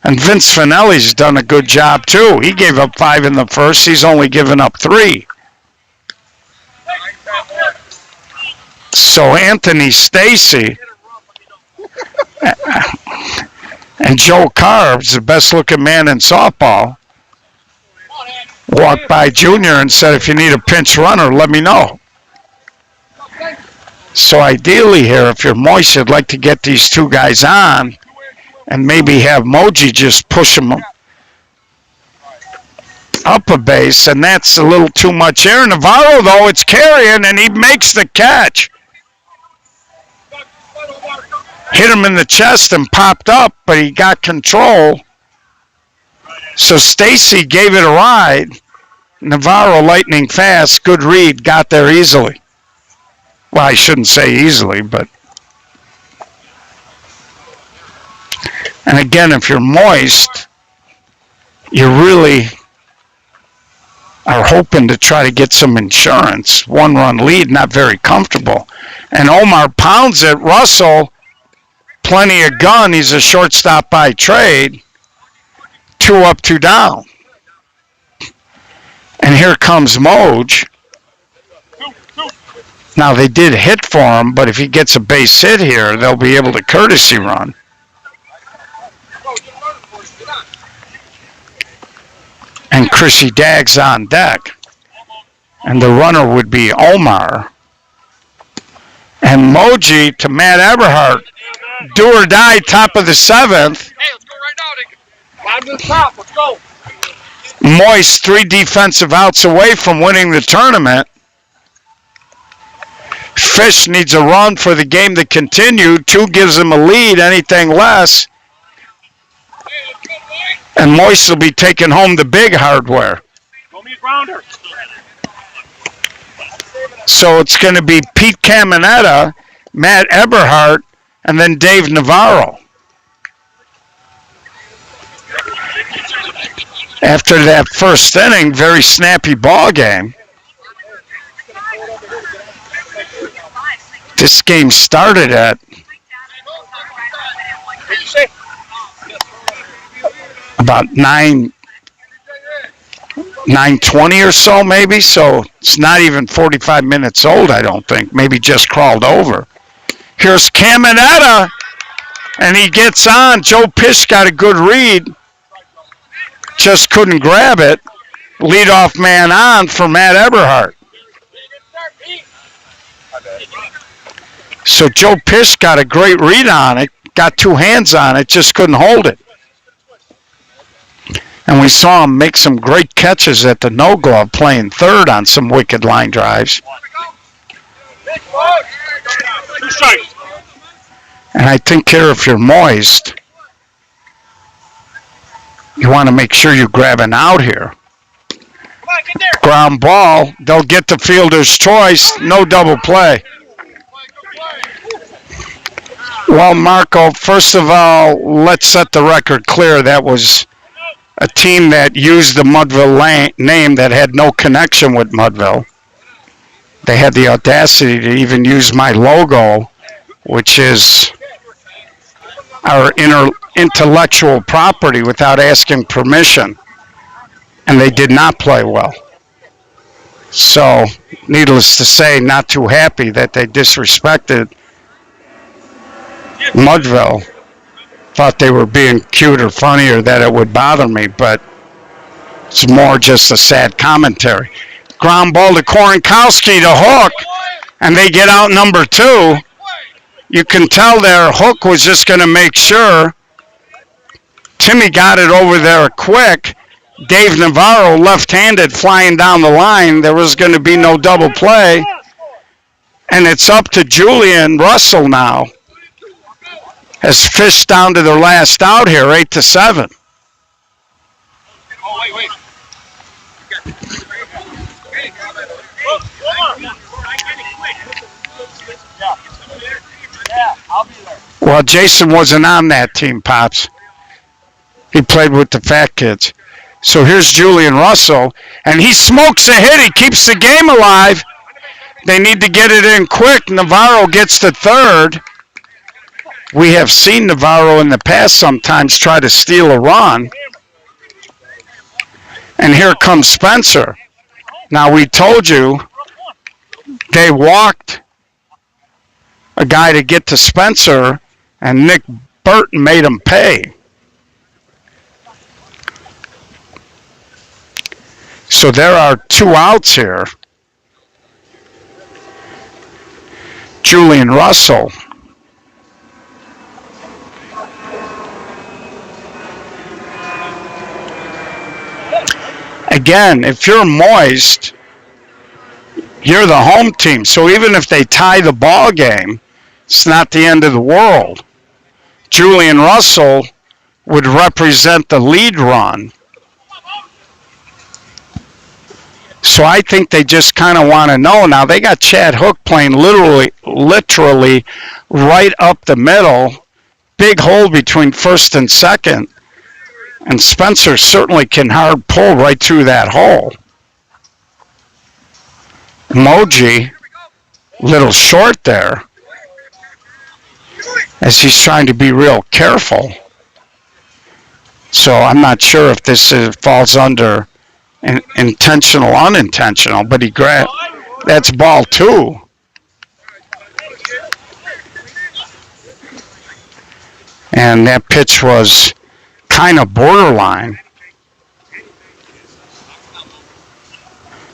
And Vince Finelli's done a good job too. He gave up 5 in the first. He's only given up 3. So Anthony Stacy and Joe Carbs, the best looking man in softball, walked by Junior and said, if you need a pinch runner, let me know. So ideally here, if you're Moist, you'd like to get these 2 guys on and maybe have Moji just push him up a base, and that's a little too much air. Navarro, though, it's carrying, and he makes the catch. Hit him in the chest and popped up, but he got control. So Stacy gave it a ride. Navarro, lightning fast, good read, got there easily. Well, I shouldn't say easily, but. And again, if you're moist, you really are hoping to try to get some insurance. 1-run lead, not very comfortable. And Omar pounds it. Russell, plenty of gun. He's a shortstop by trade. 2 up, 2 down. And here comes Moj. Now, they did hit for him, but if he gets a base hit here, they'll be able to courtesy run. And Chrissy Dag's on deck. And the runner would be Omar. And Moji to Matt Eberhardt. Do or die, top of the 7th. Hey, let's go right now, Nick. Climb to the top. Let's go. Moist 3 defensive outs away from winning the tournament. Fish needs a run for the game to continue. 2 gives him a lead. Anything less, and Moist will be taking home the big hardware. So it's going to be Pete Caminetta, Matt Eberhardt, and then Dave Navarro. After that first inning, very snappy ball game. This game started at about 9:20 or so, maybe. So it's not even 45 minutes old, I don't think. Maybe just crawled over. Here's Caminetta, and he gets on. Joe Pish got a good read. Just couldn't grab it. Leadoff man on for Matt Eberhardt. So Joe Pish got a great read on it, got 2 hands on it, just couldn't hold it. And we saw him make some great catches at the no-glove, playing third on some wicked line drives. And I think here, if you're moist, you want to make sure you grab an out here. Ground ball, they'll get the fielder's choice, no double play. Well, Marco, first of all, let's set the record clear. That was a team that used the Mudville name that had no connection with Mudville. They had the audacity to even use my logo, which is our intellectual property, without asking permission. And they did not play well. So, needless to say, not too happy that they disrespected Mudville. Thought they were being cute or funny, or that it would bother me, but it's more just a sad commentary. Ground ball to Koronkowski to Hook, and they get out number 2. You can tell their Hook was just going to make sure. Timmy got it over there quick. Dave Navarro, left-handed, flying down the line. There was going to be no double play. And it's up to Julian Russell now. Has Fish down to their last out here, 8-7. Oh, wait. Well, Jason wasn't on that team, Pops. He played with the fat kids. So here's Julian Russell, and he smokes a hit. He keeps the game alive. They need to get it in quick. Navarro gets the third. We have seen Navarro in the past sometimes try to steal a run. And here comes Spencer. Now, we told you they walked a guy to get to Spencer, and Nick Burton made him pay. So there are 2 outs here. Julian Russell again, if you're Moist, you're the home team. So even if they tie the ball game, it's not the end of the world. Julian Russell would represent the lead run. So I think they just kind of want to know. Now they got Chad Hook playing literally right up the middle. Big hole between first and second. And Spencer certainly can hard pull right through that hole. Emoji, little short there, as he's trying to be real careful. So I'm not sure if this falls under intentional, unintentional, but that's ball 2. And that pitch was kind of borderline.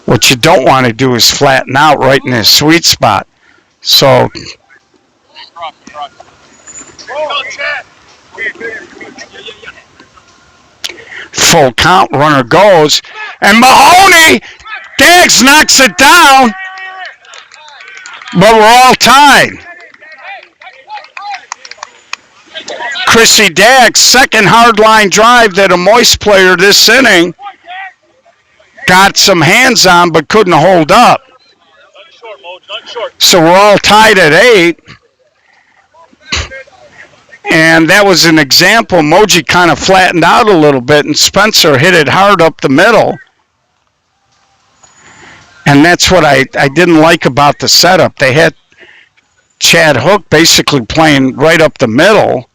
What you don't want to do is flatten out right in his sweet spot. So full count, runner goes, and Mahoney, Daggs knocks it down, but we're all tied. Chrissy Daggs, second hard line drive that a Moist player this inning got some hands on but couldn't hold up. So we're all tied at 8. And that was an example. Moji kind of flattened out a little bit, and Spencer hit it hard up the middle. And that's what I didn't like about the setup. They had Chad Hook basically playing right up the middle,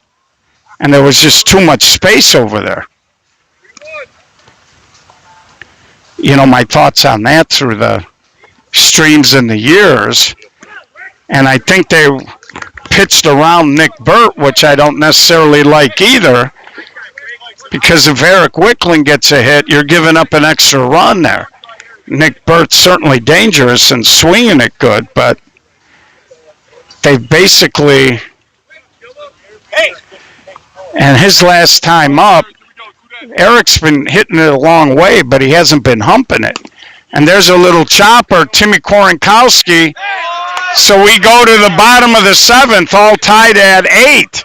and there was just too much space over there. You know, my thoughts on that through the streams and the years. And I think they pitched around Nick Burt, which I don't necessarily like either, because if Eric Wickling gets a hit, you're giving up an extra run there. Nick Burt's certainly dangerous and swinging it good, but they basically, and his last time up, Eric's been hitting it a long way, but he hasn't been humping it. And there's a little chopper, Timmy Korenkowski. So we go to the bottom of the 7th, all tied at 8.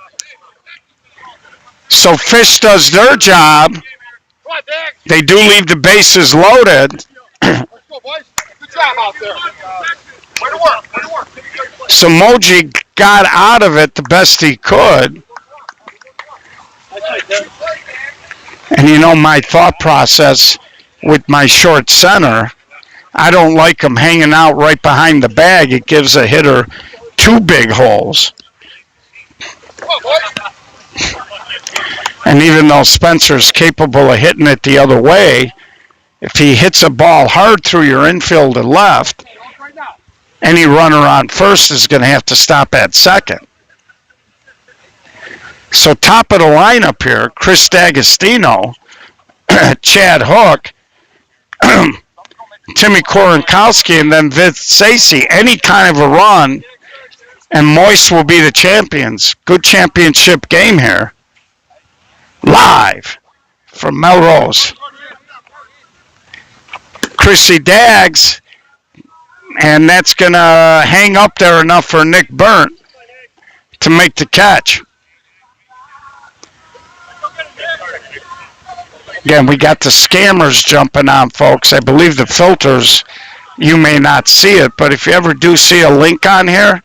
So Fish does their job. They do leave the bases loaded. So Moji got out of it the best he could. And you know my thought process with my short center, I don't like him hanging out right behind the bag. It gives a hitter 2 big holes. And even though Spencer's capable of hitting it the other way, if he hits a ball hard through your infield to left, any runner on first is going to have to stop at second. So top of the lineup here, Chris D'Agostino, Chad Hook, Timmy Korenkowski, and then Vince Sacy. Any kind of a run, and Moist will be the champions. Good championship game here. Live from Melrose. Chrissy Daggs, and that's going to hang up there enough for Nick Burt to make the catch. Again, we got the scammers jumping on, folks. I believe the filters, you may not see it, but if you ever do see a link on here,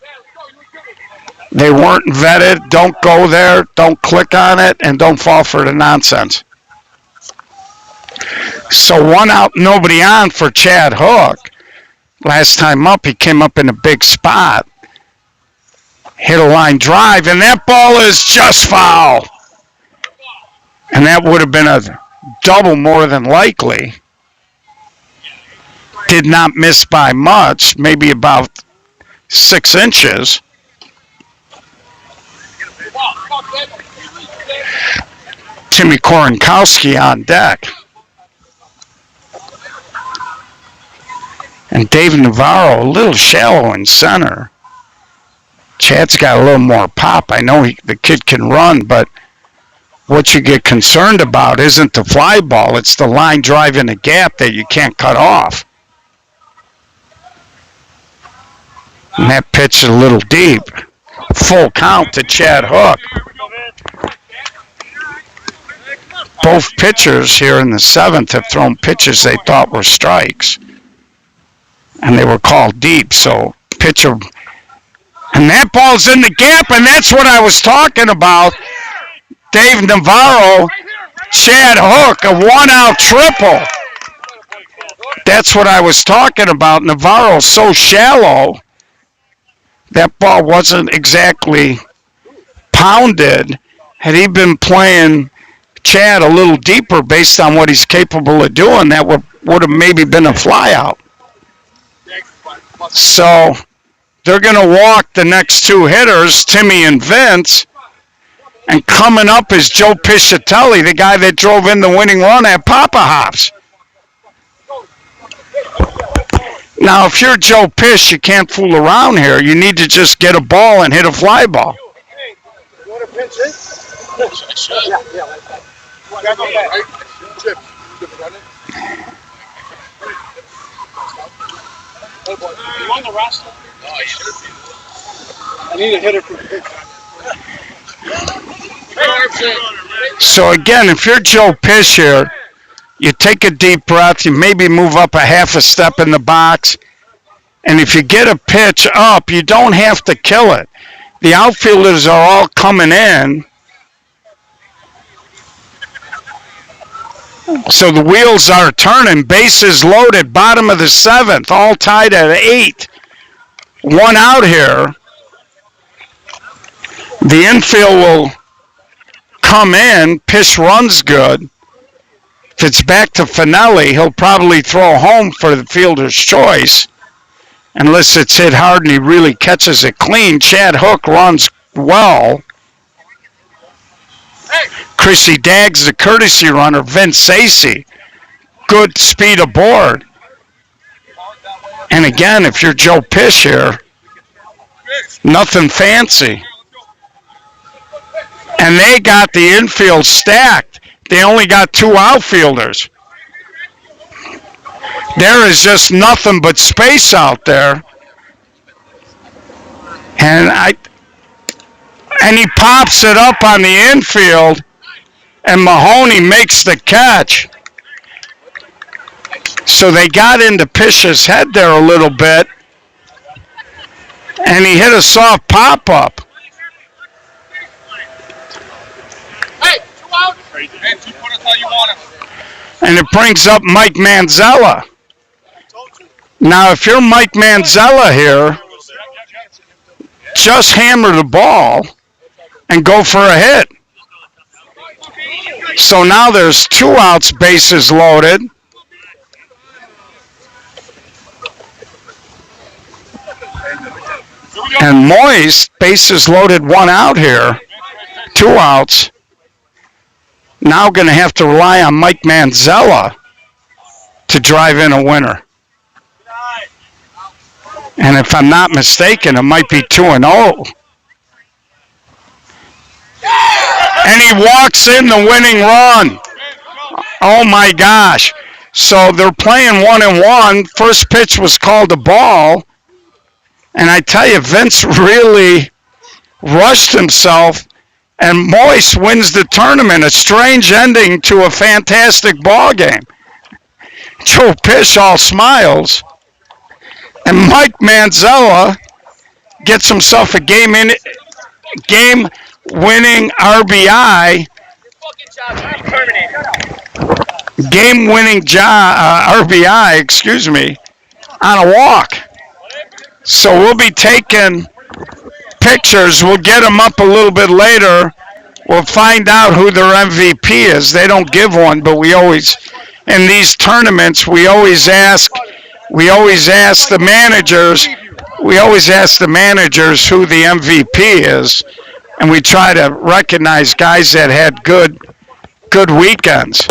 they weren't vetted. Don't go there. Don't click on it, and don't fall for the nonsense. So 1 out, nobody on for Chad Hook. Last time up, he came up in a big spot. Hit a line drive, and that ball is just foul. And that would have been a double more than likely. Did not miss by much, maybe about 6 inches. Timmy Korenkowski on deck. And Dave Navarro a little shallow in center. Chad's got a little more pop. I know the kid can run, but what you get concerned about isn't the fly ball, it's the line drive in the gap that you can't cut off. And that pitch is a little deep. Full count to Chad Hook. Both pitchers here in the 7th have thrown pitches they thought were strikes. And they were called deep, so pitcher... And that ball's in the gap, and that's what I was talking about. Dave Navarro, Chad Hook, a one-out triple. That's what I was talking about. Navarro's so shallow, that ball wasn't exactly pounded. Had he been playing Chad a little deeper based on what he's capable of doing, that would have maybe been a flyout. So they're going to walk the next two hitters, Timmy and Vince, and coming up is Joe Piscitelli, the guy that drove in the winning run at Papa Hops. Now, if you're Joe Pish, you can't fool around here. You need to just get a ball and hit a fly ball. You want to pinch it? Chip, got it? You on the roster? No, I should be. I need a hitter for pitch. So again, if you're Joe Pish here, you take a deep breath, you maybe move up a half a step in the box, and if you get a pitch up, you don't have to kill it. The outfielders are all coming in, so the wheels are turning. Bases loaded, bottom of the 7th, all tied at 8. One out here. The infield will come in. Pish runs good. If it's back to Finelli, he'll probably throw home for the fielder's choice. Unless it's hit hard and he really catches it clean. Chad Hook runs well. Chrissy Daggs, the courtesy runner. Vince Sacy, good speed aboard. And again, if you're Joe Pish here, nothing fancy. And they got the infield stacked. They only got 2 outfielders. There is just nothing but space out there. And he pops it up on the infield, and Mahoney makes the catch. So they got into Pish's head there a little bit, and he hit a soft pop-up. Hey, 2 out. Hey, 2 pointers how you want it. And it brings up Mike Manzella. Now, if you're Mike Manzella here, just hammer the ball and go for a hit. So now there's 2 outs, bases loaded. And Moist, bases loaded, 1 out here. 2 outs. Now going to have to rely on Mike Manzella to drive in a winner. And if I'm not mistaken, it might be 2-0. And he walks in the winning run. Oh my gosh. So they're playing 1-1. First pitch was called a ball. And I tell you, Vince really rushed himself, and Moist wins the tournament. A strange ending to a fantastic ball game. Joe Pish all smiles. And Mike Manzella gets himself a game-winning RBI. Game-winning RBI, excuse me, on a walk. So we'll be taking pictures. We'll get them up a little bit later. We'll find out who their MVP is. They don't give one, but we always, in these tournaments, we always ask the managers who the MVP is, and we try to recognize guys that had good weekends.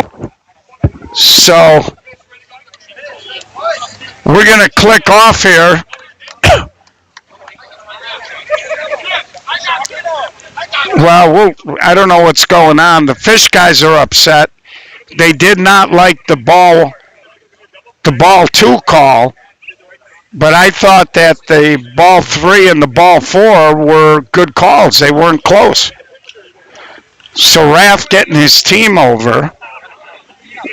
So we're going to click off here. Well, I don't know what's going on. The Fish guys are upset. They did not like the ball 2 call, but I thought that the ball 3 and the ball 4 were good calls. They weren't close. So Rath getting his team over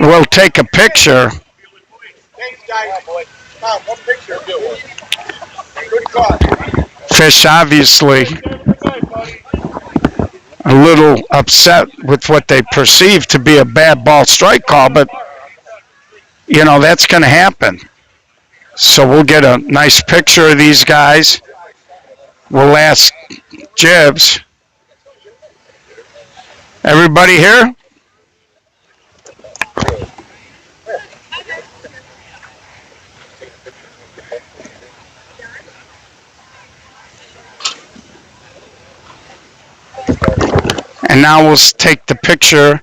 will take a picture. Thanks, guys. Tom, one picture. Good call. Fish obviously a little upset with what they perceive to be a bad ball strike call, but that's going to happen. So we'll get a nice picture of these guys. We'll ask Jibs. Everybody here? And now we'll take the picture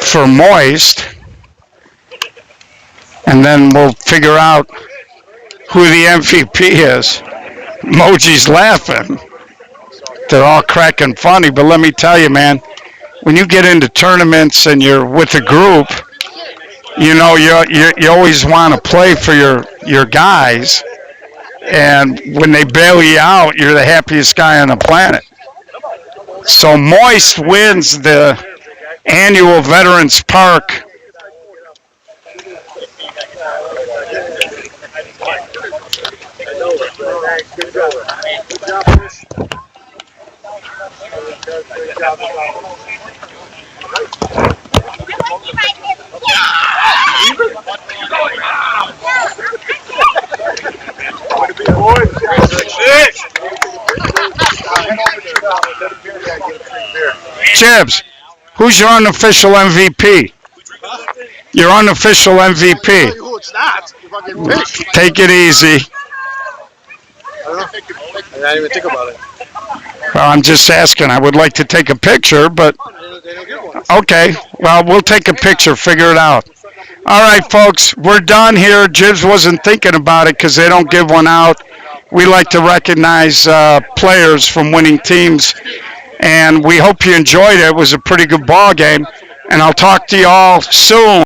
for Moist. And then we'll figure out who the MVP is. Moji's laughing. They're all cracking funny, but let me tell you, man, when you get into tournaments and you're with a group, you always want to play for your guys. And when they bail you out, you're the happiest guy on the planet. So Moist wins the annual Veterans Park Jibs, who's your unofficial MVP? Your unofficial MVP. Who it's not? If I get picked. Take it easy. I didn't even think about it. Well, I'm just asking. I would like to take a picture, but They don't get one. okay. Well, we'll take a picture. Figure it out. All right, folks. We're done here. Jibs wasn't thinking about it because they don't give one out. We like to recognize players from winning teams, and we hope you enjoyed it. It was a pretty good ball game, and I'll talk to you all soon.